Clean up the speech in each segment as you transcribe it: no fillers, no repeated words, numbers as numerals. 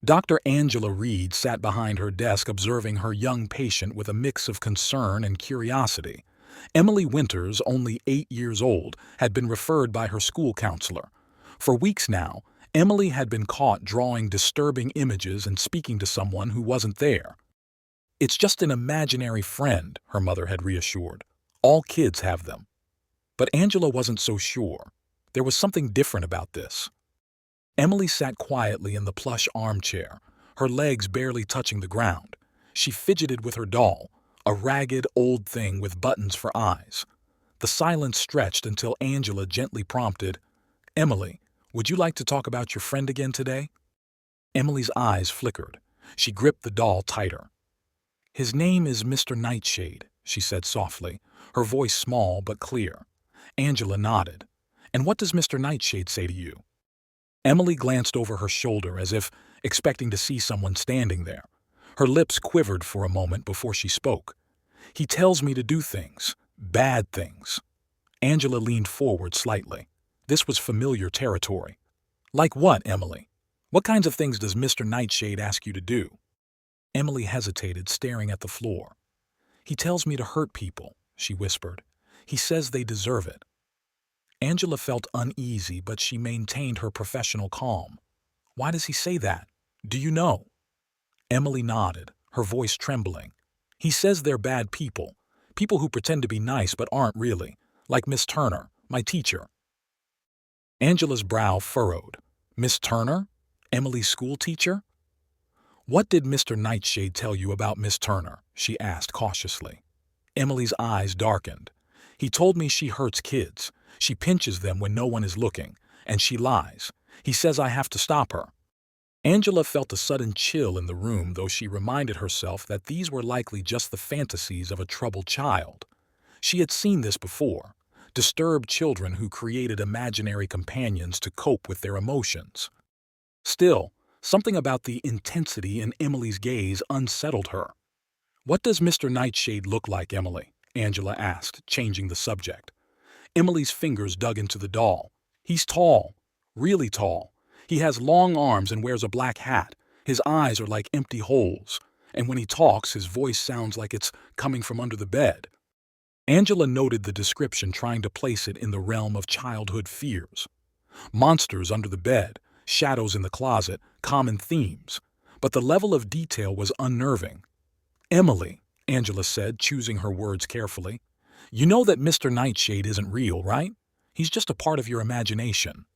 Dr. Angela Reed sat behind her desk observing her young patient with a mix of concern and curiosity. Emily Winters, only 8 years old, had been referred by her school counselor. For weeks now, Emily had been caught drawing disturbing images and speaking to someone who wasn't there. "It's just an imaginary friend," her mother had reassured. "All kids have them." But Angela wasn't so sure. There was something different about this. Emily sat quietly in the plush armchair, her legs barely touching the ground. She fidgeted with her doll, a ragged old thing with buttons for eyes. The silence stretched until Angela gently prompted, "Emily, would you like to talk about your friend again today?" Emily's eyes flickered. She gripped the doll tighter. "His name is Mr. Nightshade," she said softly, her voice small but clear. Angela nodded. "And what does Mr. Nightshade say to you?" Emily glanced over her shoulder as if expecting to see someone standing there. Her lips quivered for a moment before she spoke. "He tells me to do things, bad things." Angela leaned forward slightly. This was familiar territory. "Like what, Emily? What kinds of things does Mr. Nightshade ask you to do?" Emily hesitated, staring at the floor. "He tells me to hurt people," she whispered. "He says they deserve it." Angela felt uneasy, but she maintained her professional calm. "Why does he say that? Do you know?" Emily nodded, her voice trembling. "He says they're bad people, people who pretend to be nice but aren't really, like Miss Turner, my teacher." Angela's brow furrowed. "Miss Turner? Emily's school teacher?" "What did Mr. Nightshade tell you about Miss Turner?" she asked cautiously. Emily's eyes darkened. "He told me she hurts kids. She pinches them when no one is looking, and she lies. He says I have to stop her." Angela felt a sudden chill in the room, though she reminded herself that these were likely just the fantasies of a troubled child. She had seen this before, disturbed children who created imaginary companions to cope with their emotions. Still, something about the intensity in Emily's gaze unsettled her. "What does Mr. Nightshade look like, Emily?" Angela asked, changing the subject. Emily's fingers dug into the doll. "He's tall, really tall. He has long arms and wears a black hat. His eyes are like empty holes. And when he talks, his voice sounds like it's coming from under the bed." Angela noted the description, trying to place it in the realm of childhood fears. Monsters under the bed, shadows in the closet, common themes. But the level of detail was unnerving. "Emily," Angela said, choosing her words carefully, "you know that Mr. Nightshade isn't real, right? He's just a part of your imagination."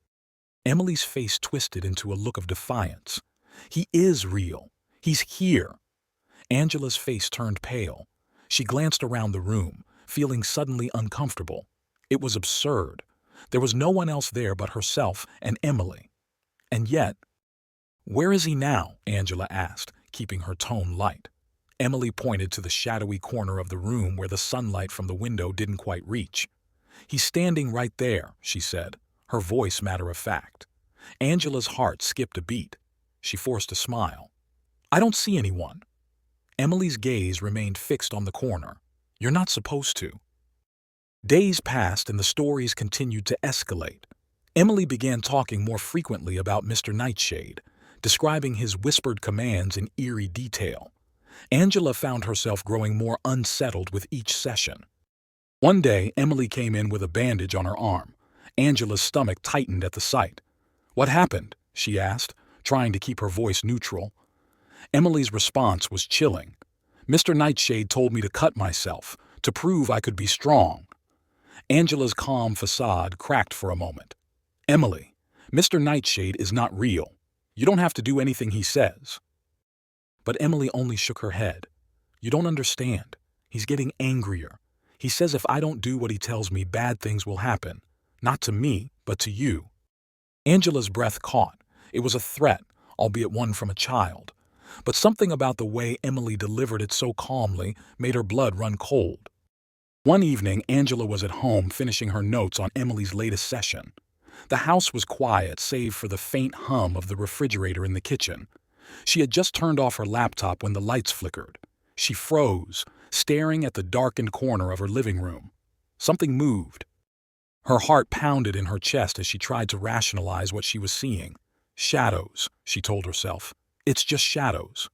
Emily's face twisted into a look of defiance. "He is real. He's here." Angela's face turned pale. She glanced around the room, feeling suddenly uncomfortable. It was absurd. There was no one else there but herself and Emily. And yet— "Where is he now?" Angela asked, keeping her tone light. Emily pointed to the shadowy corner of the room where the sunlight from the window didn't quite reach. "He's standing right there," she said, her voice matter-of-fact. Angela's heart skipped a beat. She forced a smile. "I don't see anyone." Emily's gaze remained fixed on the corner. "You're not supposed to." Days passed and the stories continued to escalate. Emily began talking more frequently about Mr. Nightshade, describing his whispered commands in eerie detail. Angela found herself growing more unsettled with each session. One day, Emily came in with a bandage on her arm. Angela's stomach tightened at the sight. "What happened?" she asked, trying to keep her voice neutral. Emily's response was chilling. "Mr. Nightshade told me to cut myself, to prove I could be strong." Angela's calm facade cracked for a moment. "Emily, Mr. Nightshade is not real. You don't have to do anything he says." But Emily only shook her head. "You don't understand. He's getting angrier. He says if I don't do what he tells me, bad things will happen. Not to me, but to you." Angela's breath caught. It was a threat, albeit one from a child. But something about the way Emily delivered it so calmly made her blood run cold. One evening, Angela was at home finishing her notes on Emily's latest session. The house was quiet, save for the faint hum of the refrigerator in the kitchen. She had just turned off her laptop when the lights flickered. She froze, staring at the darkened corner of her living room. Something moved. Her heart pounded in her chest as she tried to rationalize what she was seeing. "Shadows," she told herself. It's just shadows.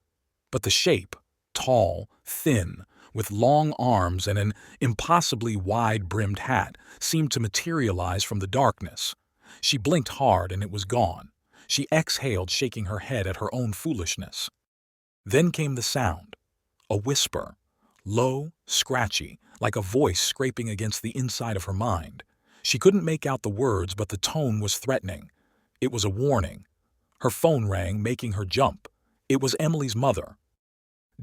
But the shape, tall, thin, with long arms and an impossibly wide-brimmed hat, seemed to materialize from the darkness. She blinked hard and it was gone. She exhaled, shaking her head at her own foolishness. Then came the sound. A whisper. Low, scratchy, like a voice scraping against the inside of her mind. She couldn't make out the words, but the tone was threatening. It was a warning. Her phone rang, making her jump. It was Emily's mother.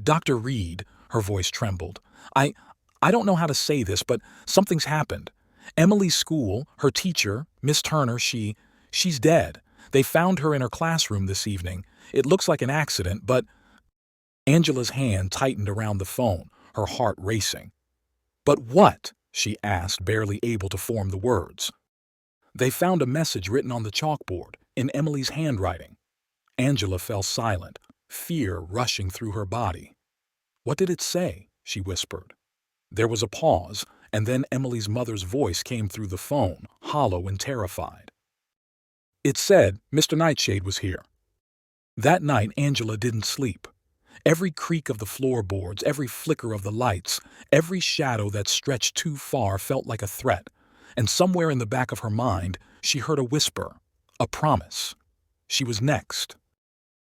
"Dr. Reed," her voice trembled. I don't know how to say this, but something's happened. Emily's school, her teacher, Miss Turner, she's dead. They found her in her classroom this evening. It looks like an accident, but—" Angela's hand tightened around the phone, her heart racing. "But what?" she asked, barely able to form the words. "They found a message written on the chalkboard, in Emily's handwriting." Angela fell silent, fear rushing through her body. "What did it say?" she whispered. There was a pause, and then Emily's mother's voice came through the phone, hollow and terrified. "It said Mr. Nightshade was here." That night Angela didn't sleep. Every creak of the floorboards, every flicker of the lights, every shadow that stretched too far felt like a threat, and somewhere in the back of her mind she heard a whisper, a promise. She was next.